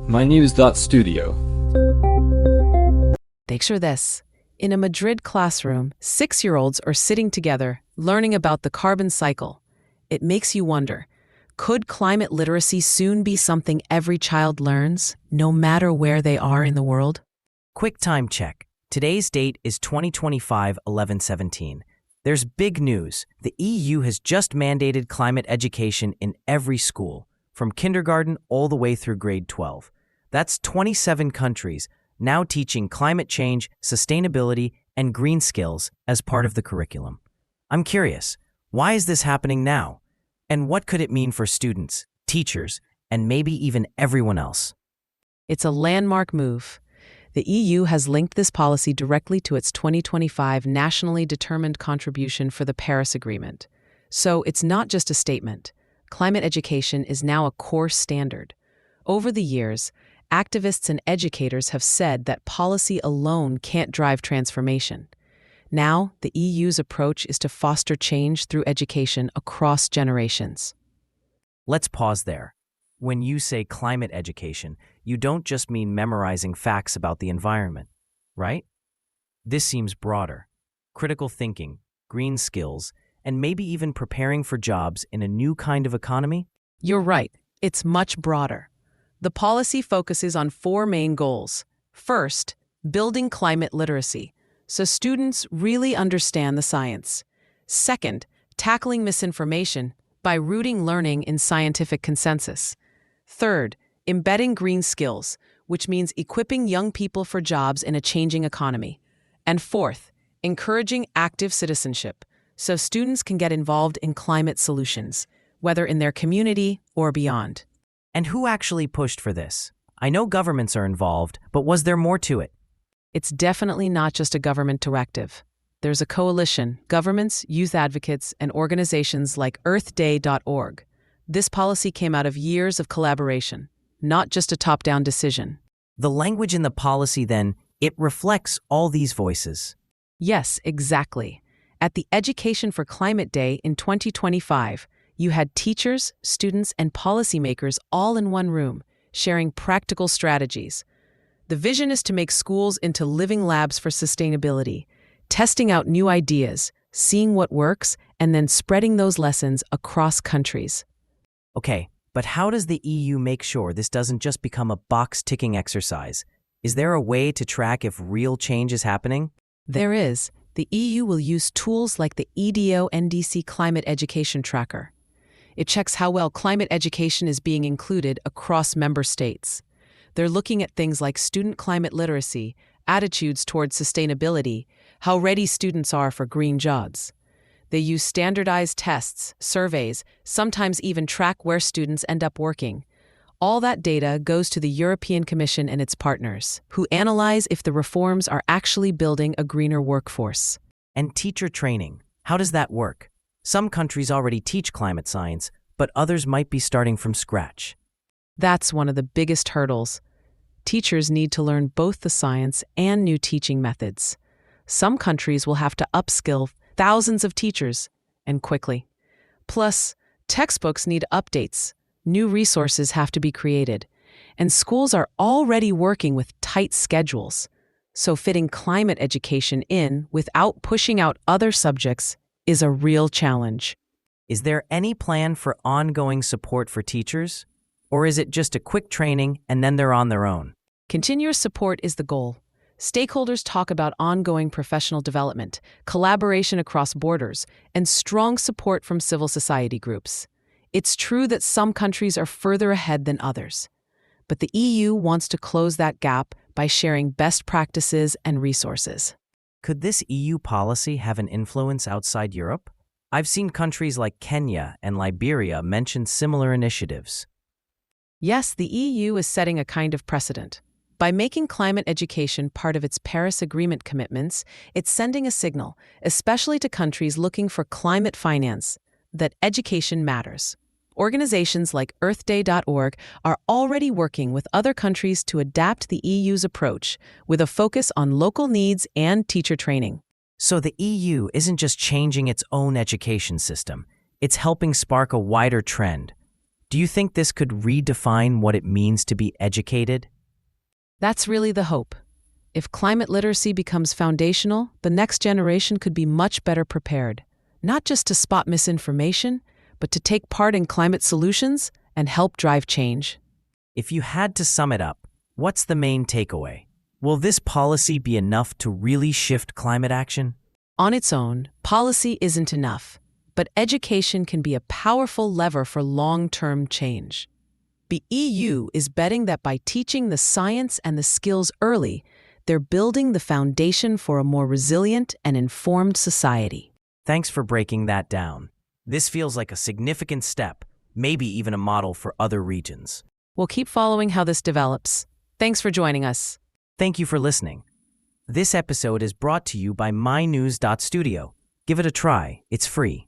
mynews.studio. Picture this. In a Madrid classroom, 6-year-olds are sitting together, learning about the carbon cycle. It makes you wonder, could climate literacy soon be something every child learns, no matter where they are in the world? Quick time check. Today's date is 2025-11/17. There's big news. The EU has just mandated climate education in every school, from kindergarten all the way through grade 12. That's 27 countries now teaching climate change, sustainability, and green skills as part of the curriculum. I'm curious, why is this happening now? And what could it mean for students, teachers, and maybe even everyone else? It's a landmark move. The EU has linked this policy directly to its 2025 nationally determined contribution for the Paris Agreement. So it's not just a statement. Climate education is now a core standard. Over the years, activists and educators have said that policy alone can't drive transformation. Now, the EU's approach is to foster change through education across generations. Let's pause there. When you say climate education, you don't just mean memorizing facts about the environment, right? This seems broader. Critical thinking, green skills, and maybe even preparing for jobs in a new kind of economy? You're right, it's much broader. The policy focuses on 4 main goals. First, building climate literacy, so students really understand the science. Second, tackling misinformation by rooting learning in scientific consensus. Third, embedding green skills, which means equipping young people for jobs in a changing economy. And fourth, encouraging active citizenship, so students can get involved in climate solutions, whether in their community or beyond. And who actually pushed for this? I know governments are involved, but was there more to it? It's definitely not just a government directive. There's a coalition, governments, youth advocates, and organizations like earthday.org. This policy came out of years of collaboration, not just a top-down decision. The language in the policy, then, it reflects all these voices. Yes, exactly. At the Education for Climate Day in 2025, you had teachers, students, and policymakers all in one room, sharing practical strategies. The vision is to make schools into living labs for sustainability, testing out new ideas, seeing what works, and then spreading those lessons across countries. Okay, but how does the EU make sure this doesn't just become a box-ticking exercise? Is there a way to track if real change is happening? There is. The EU will use tools like the EDO-NDC Climate Education Tracker. It checks how well climate education is being included across member states. They're looking at things like student climate literacy, attitudes towards sustainability, how ready students are for green jobs. They use standardized tests, surveys, sometimes even track where students end up working. All that data goes to the European Commission and its partners, who analyze if the reforms are actually building a greener workforce. And teacher training, how does that work? Some countries already teach climate science, but others might be starting from scratch. That's one of the biggest hurdles. Teachers need to learn both the science and new teaching methods. Some countries will have to upskill thousands of teachers, and quickly. Plus, textbooks need updates. New resources have to be created. And schools are already working with tight schedules. So fitting climate education in without pushing out other subjects is a real challenge. Is there any plan for ongoing support for teachers? Or is it just a quick training and then they're on their own? Continuous support is the goal. Stakeholders talk about ongoing professional development, collaboration across borders, and strong support from civil society groups. It's true that some countries are further ahead than others. But the EU wants to close that gap by sharing best practices and resources. Could this EU policy have an influence outside Europe? I've seen countries like Kenya and Liberia mention similar initiatives. Yes, the EU is setting a kind of precedent. By making climate education part of its Paris Agreement commitments, it's sending a signal, especially to countries looking for climate finance, that education matters. Organizations like earthday.org are already working with other countries to adapt the EU's approach, with a focus on local needs and teacher training. So the EU isn't just changing its own education system, it's helping spark a wider trend. Do you think this could redefine what it means to be educated? That's really the hope. If climate literacy becomes foundational, the next generation could be much better prepared, not just to spot misinformation, but to take part in climate solutions and help drive change. If you had to sum it up, what's the main takeaway? Will this policy be enough to really shift climate action? On its own, policy isn't enough, but education can be a powerful lever for long-term change. The EU is betting that by teaching the science and the skills early, they're building the foundation for a more resilient and informed society. Thanks for breaking that down. This feels like a significant step, maybe even a model for other regions. We'll keep following how this develops. Thanks for joining us. Thank you for listening. This episode is brought to you by mynews.studio. Give it a try. It's free.